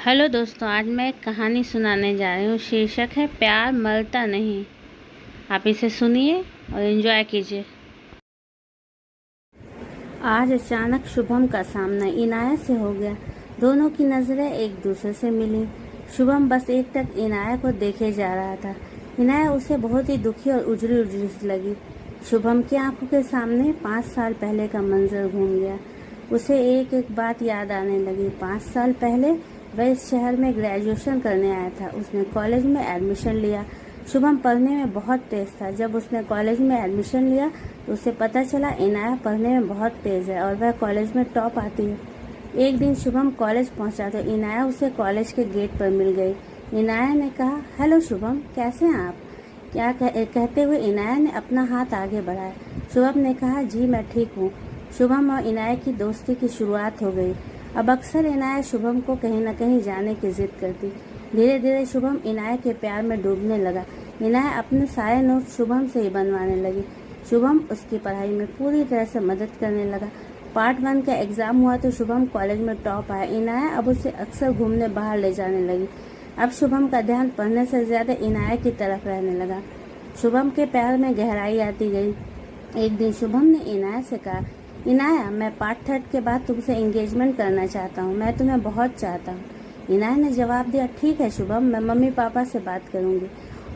Hello दोस्तों, आज मैं एक कहानी सुनाने जा रही हूँ। शीर्षक है प्यार मरता नहीं। आप इसे सुनिए और एंजॉय कीजिए। आज अचानक शुभम का सामना इनाया से हो गया। दोनों की नज़रें एक दूसरे से मिली। शुभम बस एक टक इनाया को देखे जा रहा था। इनाया उसे बहुत ही दुखी और उजड़ी उजड़ी सी लगी। शुभम की आंखों के सामने 5 साल पहले का मंजर घूम गया। उसे एक एक बात याद आने लगी। 5 साल पहले वह इस शहर में ग्रेजुएशन करने आया था। उसने कॉलेज में एडमिशन लिया। शुभम पढ़ने में बहुत तेज था। जब उसने कॉलेज में एडमिशन लिया तो उसे पता चला इनाया पढ़ने में बहुत तेज है और वह कॉलेज में टॉप आती है। एक दिन शुभम कॉलेज पहुंचा तो इनाया उसे कॉलेज के गेट पर मिल गई। इनाया ने कहा, हेलो शुभम, कैसे हैं आप? क्या कहते हुए इनाया ने अपना हाथ आगे बढ़ाया। शुभम ने कहा, जी मैं ठीक हूँ। शुभम और इनाया की दोस्ती की शुरुआत हो गई। अब अक्सर इनाया शुभम को कहीं न कहीं जाने की जिद करती। धीरे धीरे शुभम इनाया के प्यार में डूबने लगा। इनाया अपने सारे नोट शुभम से ही बनवाने लगी। शुभम उसकी पढ़ाई में पूरी तरह से मदद करने लगा। पार्ट 1 का एग्जाम हुआ तो शुभम कॉलेज में टॉप आया। इनाया अब उसे अक्सर घूमने बाहर ले जाने लगी। अब शुभम का ध्यान पढ़ने से ज्यादा इनाया की तरफ रहने लगा। शुभम के प्यार में गहराई आती गई। एक दिन शुभम ने इनाया से कहा, इनाया, मैं पार्ट 3 के बाद तुमसे एंगेजमेंट करना चाहता हूँ। मैं तुम्हें बहुत चाहता हूँ। इनाया ने जवाब दिया, ठीक है शुभम, मैं मम्मी पापा से बात करूँगी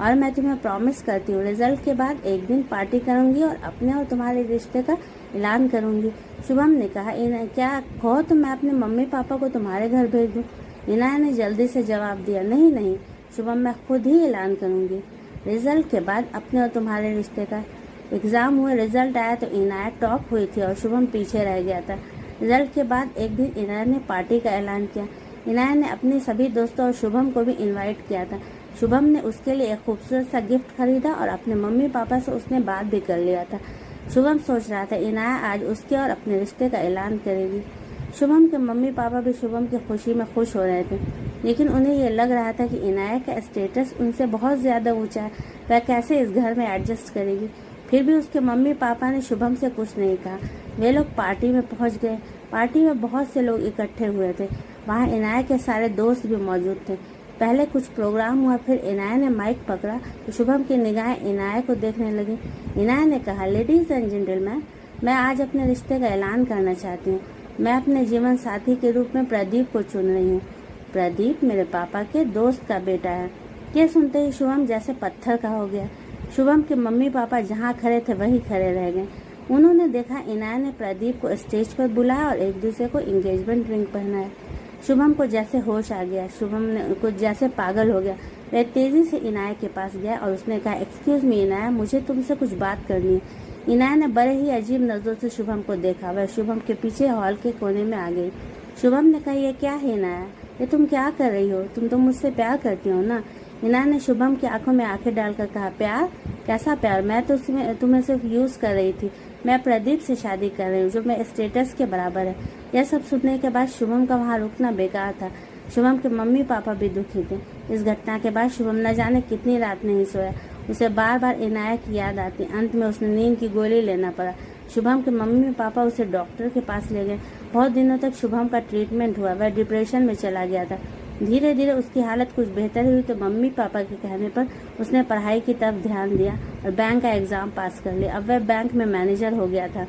और मैं तुम्हें प्रॉमिस करती हूँ रिजल्ट के बाद एक दिन पार्टी करूँगी और अपने और तुम्हारे रिश्ते का ऐलान करूँगी। शुभम ने कहा, क्या कहो तो मैं अपने मम्मी पापा को तुम्हारे घर भेज दूँ? इनाया ने जल्दी से जवाब दिया, नहीं नहीं शुभम, मैं खुद ही ऐलान करूँगी रिजल्ट के बाद अपने और तुम्हारे रिश्ते का। एग्जाम हुए, रिजल्ट आया तो इनाया टॉप हुई थी और शुभम पीछे रह गया था। रिजल्ट के बाद एक दिन इनाया ने पार्टी का ऐलान किया। इनाया ने अपने सभी दोस्तों और शुभम को भी इनवाइट किया था। शुभम ने उसके लिए एक खूबसूरत सा गिफ्ट खरीदा और अपने मम्मी पापा से उसने बात भी कर लिया था। शुभम सोच रहा था इनाया आज उसके और अपने रिश्ते का ऐलान करेगी। शुभम के मम्मी पापा भी शुभम की खुशी में खुश हो रहे थे, लेकिन उन्हें यह लग रहा था कि इनाया का स्टेटस उनसे बहुत ज्यादा ऊंचा है। वह कैसे इस घर में एडजस्ट करेगी? फिर भी उसके मम्मी पापा ने शुभम से कुछ नहीं कहा। वे लोग पार्टी में पहुंच गए। पार्टी में बहुत से लोग इकट्ठे हुए थे। वहां इनाया के सारे दोस्त भी मौजूद थे। पहले कुछ प्रोग्राम हुआ, फिर इनाया ने माइक पकड़ा तो शुभम की निगाहें इनाया को देखने लगी। इनाया ने कहा, लेडीज एंड जेंटलमैन, मैं आज अपने रिश्ते का ऐलान करना चाहती हूँ। मैं अपने जीवन साथी के रूप में प्रदीप को चुन रही हूँ। प्रदीप मेरे पापा के दोस्त का बेटा है। यह सुनते ही शुभम जैसे पत्थर का हो गया। शुभम के मम्मी पापा जहाँ खड़े थे वहीं खड़े रह गए। उन्होंने देखा इनाया ने प्रदीप को स्टेज पर बुलाया और एक दूसरे को एंगेजमेंट रिंग पहनाया। शुभम को जैसे होश आ गया। शुभम ने कुछ जैसे पागल हो गया। वह तेजी से इनाया के पास गया और उसने कहा, एक्सक्यूज मी इनाया, मुझे तुमसे कुछ बात करनी है। इनाया ने बड़े ही अजीब नजरों से शुभम को देखा। वह शुभम के पीछे हॉल के कोने में आ गई। शुभम ने कहा, यह क्या है इनाया? ये तुम क्या कर रही हो? तुम तो मुझसे प्यार करती हो ना? इनाया ने शुभम की आंखों में आंखें डालकर कहा, प्यार? कैसा प्यार? मैं तो तुम्हें सिर्फ यूज कर रही थी। मैं प्रदीप से शादी कर रही हूँ जो मेरे स्टेटस के बराबर है। यह सब सुनने के बाद शुभम का वहाँ रुकना बेकार था। शुभम के मम्मी पापा भी दुखी थे। इस घटना के बाद शुभम न जाने कितनी रात नहीं सोया। उसे बार बार इनाया की याद आती। अंत में उसने नींद की गोली लेना पड़ा। शुभम के मम्मी पापा उसे डॉक्टर के पास ले गए। बहुत दिनों तक शुभम का ट्रीटमेंट हुआ। वह डिप्रेशन में चला गया था। धीरे धीरे उसकी हालत कुछ बेहतर हुई तो मम्मी पापा के कहने पर उसने पढ़ाई की तरफ ध्यान दिया और बैंक का एग्जाम पास कर लिया। अब वह बैंक में मैनेजर हो गया था,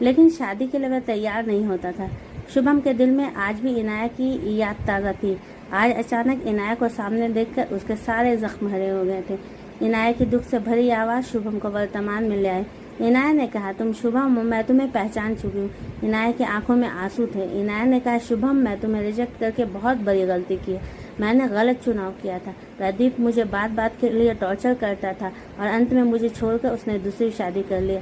लेकिन शादी के लिए वह तैयार नहीं होता था। शुभम के दिल में आज भी इनाया की याद ताज़ा थी। आज अचानक इनाया को सामने देखकर उसके सारे जख्म हरे हो गए थे। इनाया की दुख से भरी आवाज़ शुभम को वर्तमान में ले आई। इनाया ने कहा, तुम शुभम हो, मैं तुम्हें पहचान चुकी हूँ। इनाया की आंखों में आंसू थे। इनाया ने कहा, शुभम, मैं तुम्हें रिजेक्ट करके बहुत बड़ी गलती की है। मैंने गलत चुनाव किया था। प्रदीप मुझे बात बात के लिए टॉर्चर करता था और अंत में मुझे छोड़कर उसने दूसरी शादी कर लिया।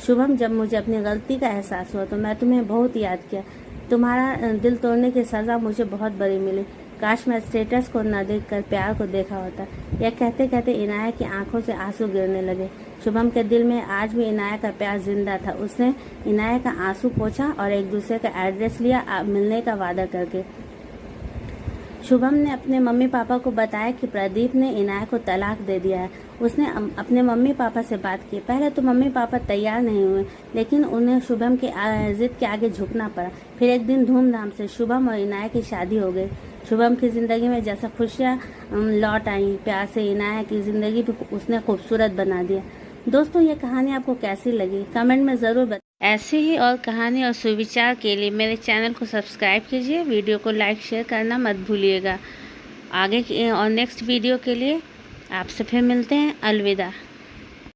शुभम, जब मुझे अपनी गलती का एहसास हुआ तो मैं तुम्हें बहुत याद किया। तुम्हारा दिल तोड़ने की सज़ा मुझे बहुत बड़ी मिली। काश मैं स्टेटस को न देखकर प्यार को देखा होता। यह कहते कहते इनाया की आंखों से आंसू गिरने लगे। शुभम के दिल में आज भी इनाया का प्यार जिंदा था। उसने इनाया का आंसू पोंछा और एक दूसरे का एड्रेस लिया मिलने का वादा करके। शुभम ने अपने मम्मी पापा को बताया कि प्रदीप ने इनाया को तलाक दे दिया है। उसने अपने मम्मी पापा से बात की। पहले तो मम्मी पापा तैयार नहीं हुए, लेकिन उन्हें शुभम की जिद के आगे झुकना पड़ा। फिर एक दिन धूमधाम से शुभम और इनाया की शादी हो गई। शुभम की ज़िंदगी में जैसा खुशियाँ लौट आई, प्यार से इनाया की ज़िंदगी भी उसने खूबसूरत बना दिया। दोस्तों, ये कहानी आपको कैसी लगी कमेंट में ज़रूर बताएं। ऐसी ही और कहानी और सुविचार के लिए मेरे चैनल को सब्सक्राइब कीजिए, वीडियो को लाइक शेयर करना मत भूलिएगा। आगे की और नेक्स्ट वीडियो के लिए आपसे फिर मिलते हैं। अलविदा।